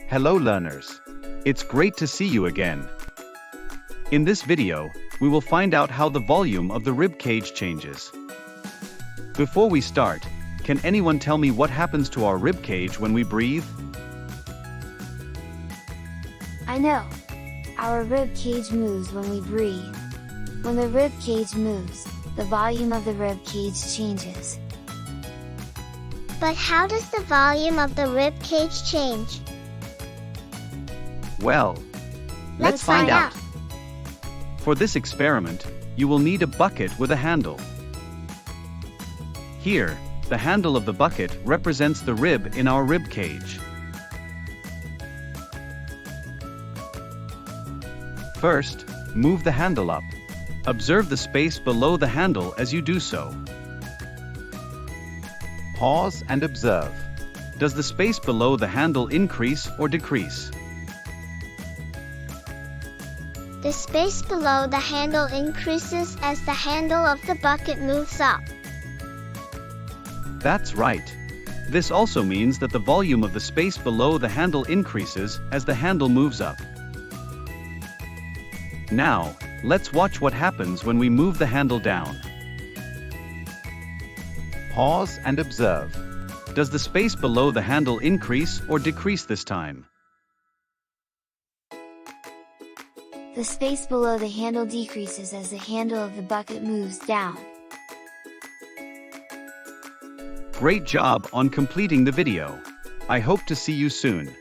Hello learners. It's great to see you again. In this video, we will find out how the volume of the rib cage changes. Before we start, can anyone tell me what happens to our rib cage when we breathe? I know. Our rib cage moves when we breathe. When the rib cage moves, the volume of the rib cage changes. But how does the volume of the rib cage change? Well, let's find out. For this experiment, you will need a bucket with a handle. Here, the handle of the bucket represents the rib in our rib cage. First, move the handle up. Observe the space below the handle as you do so. Pause and observe. Does the space below the handle increase or decrease? The space below the handle increases as the handle of the bucket moves up. That's right. This also means that the volume of the space below the handle increases as the handle moves up. Now, let's watch what happens when we move the handle down. Pause and observe. Does the space below the handle increase or decrease this time? The space below the handle decreases as the handle of the bucket moves down. Great job on completing the video. I hope to see you soon.